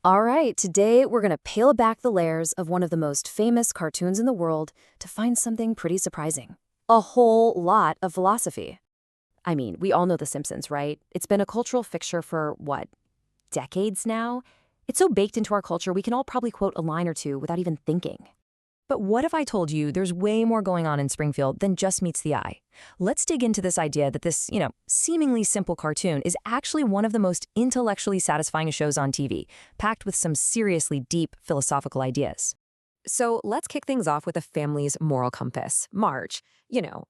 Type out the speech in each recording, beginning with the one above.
All right, today we're going to peel back the layers of one of the most famous cartoons in the world to find something pretty surprising. A whole lot of philosophy. I mean, we all know The Simpsons, right? It's been a cultural fixture for, what, decades now? It's so baked into our culture we can all probably quote a line or two without even thinking. But what if I told you there's way more going on in Springfield than just meets the eye? Let's dig into this idea that this, seemingly simple cartoon is actually one of the most intellectually satisfying shows on TV, packed with some seriously deep philosophical ideas. So let's kick things off with a family's moral compass, Marge.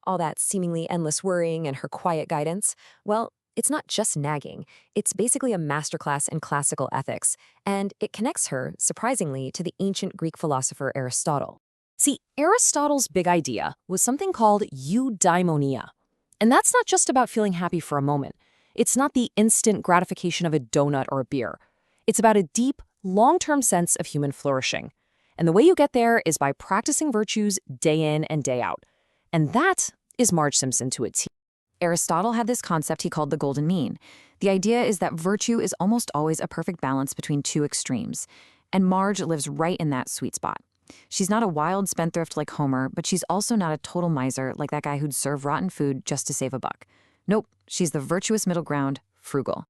All that seemingly endless worrying and her quiet guidance. Well, it's not just nagging. It's basically a masterclass in classical ethics, and it connects her, surprisingly, to the ancient Greek philosopher Aristotle. See, Aristotle's big idea was something called eudaimonia. And that's not just about feeling happy for a moment. It's not the instant gratification of a donut or a beer. It's about a deep, long-term sense of human flourishing. And the way you get there is by practicing virtues day in and day out. And that is Marge Simpson to a T. Aristotle had this concept he called the golden mean. The idea is that virtue is almost always a perfect balance between two extremes. And Marge lives right in that sweet spot. She's not a wild spendthrift like Homer, but she's also not a total miser like that guy who'd serve rotten food just to save a buck. Nope, she's the virtuous middle ground, frugal.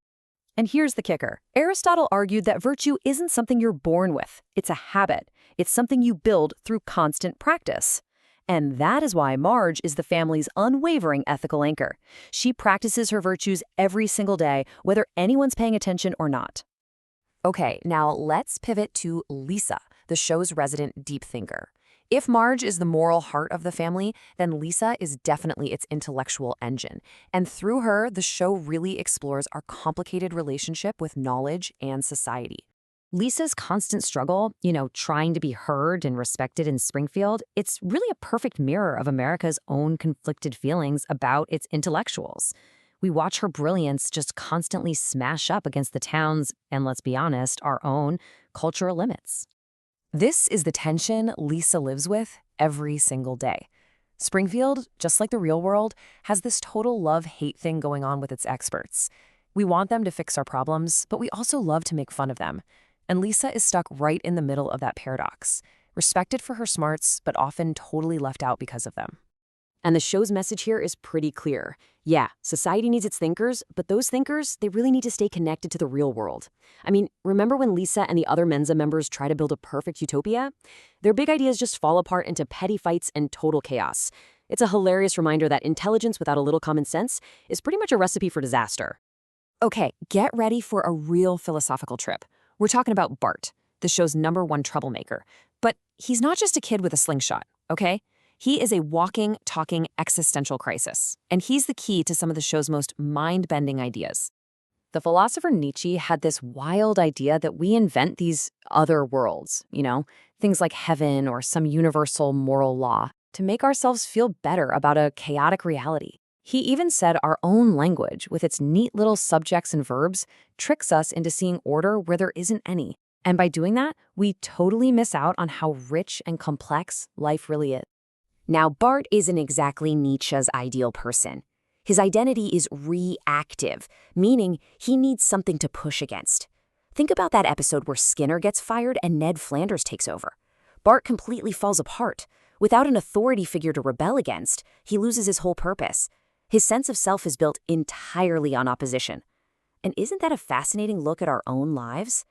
And here's the kicker. Aristotle argued that virtue isn't something you're born with. It's a habit. It's something you build through constant practice. And that is why Marge is the family's unwavering ethical anchor. She practices her virtues every single day, whether anyone's paying attention or not. Okay, now let's pivot to Lisa, the show's resident deep thinker. If Marge is the moral heart of the family, then Lisa is definitely its intellectual engine. And through her, the show really explores our complicated relationship with knowledge and society. Lisa's constant struggle, trying to be heard and respected in Springfield, it's really a perfect mirror of America's own conflicted feelings about its intellectuals. We watch her brilliance just constantly smash up against the town's, and let's be honest, our own cultural limits. This is the tension Lisa lives with every single day. Springfield, just like the real world, has this total love-hate thing going on with its experts. We want them to fix our problems, but we also love to make fun of them. And Lisa is stuck right in the middle of that paradox, respected for her smarts, but often totally left out because of them. And the show's message here is pretty clear. Yeah, society needs its thinkers, but those thinkers, they really need to stay connected to the real world. I mean, remember when Lisa and the other Mensa members try to build a perfect utopia? Their big ideas just fall apart into petty fights and total chaos. It's a hilarious reminder that intelligence without a little common sense is pretty much a recipe for disaster. Okay, get ready for a real philosophical trip. We're talking about Bart, the show's #1 troublemaker. But he's not just a kid with a slingshot, okay? He is a walking, talking existential crisis, and he's the key to some of the show's most mind-bending ideas. The philosopher Nietzsche had this wild idea that we invent these other worlds, things like heaven or some universal moral law, to make ourselves feel better about a chaotic reality. He even said our own language, with its neat little subjects and verbs, tricks us into seeing order where there isn't any. And by doing that, we totally miss out on how rich and complex life really is. Now, Bart isn't exactly Nietzsche's ideal person. His identity is reactive, meaning he needs something to push against. Think about that episode where Skinner gets fired and Ned Flanders takes over. Bart completely falls apart. Without an authority figure to rebel against, he loses his whole purpose. His sense of self is built entirely on opposition. And isn't that a fascinating look at our own lives?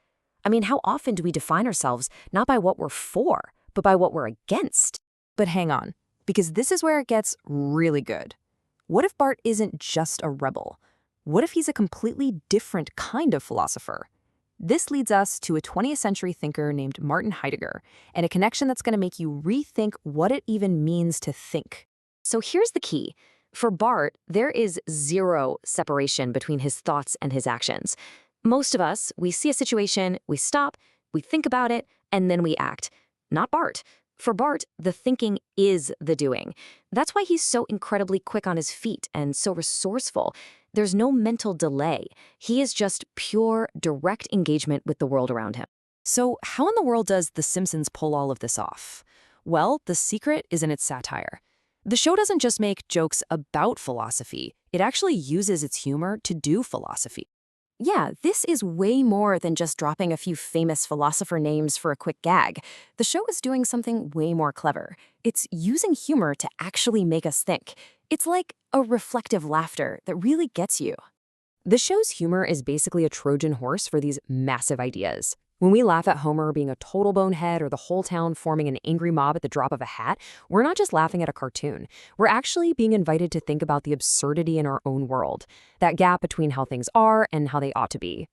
I mean, how often do we define ourselves not by what we're for, but by what we're against? But hang on, because this is where it gets really good. What if Bart isn't just a rebel? What if he's a completely different kind of philosopher? This leads us to a 20th century thinker named Martin Heidegger, and a connection that's going to make you rethink what it even means to think. So here's the key. For Bart, there is zero separation between his thoughts and his actions. Most of us, we see a situation, we stop, we think about it, and then we act. Not Bart. For Bart, the thinking is the doing. That's why he's so incredibly quick on his feet and so resourceful. There's no mental delay. He is just pure, direct engagement with the world around him. So how in the world does The Simpsons pull all of this off? Well, the secret is in its satire. The show doesn't just make jokes about philosophy. It actually uses its humor to do philosophy. Yeah, this is way more than just dropping a few famous philosopher names for a quick gag. The show is doing something way more clever. It's using humor to actually make us think. It's like a reflective laughter that really gets you. The show's humor is basically a Trojan horse for these massive ideas. When we laugh at Homer being a total bonehead or the whole town forming an angry mob at the drop of a hat, we're not just laughing at a cartoon. We're actually being invited to think about the absurdity in our own world, that gap between how things are and how they ought to be.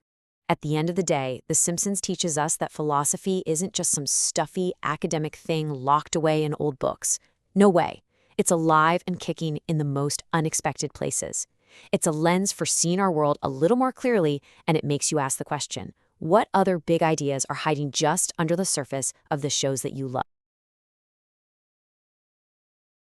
At the end of the day, The Simpsons teaches us that philosophy isn't just some stuffy academic thing locked away in old books. No way. It's alive and kicking in the most unexpected places. It's a lens for seeing our world a little more clearly, and it makes you ask the question, what other big ideas are hiding just under the surface of the shows that you love?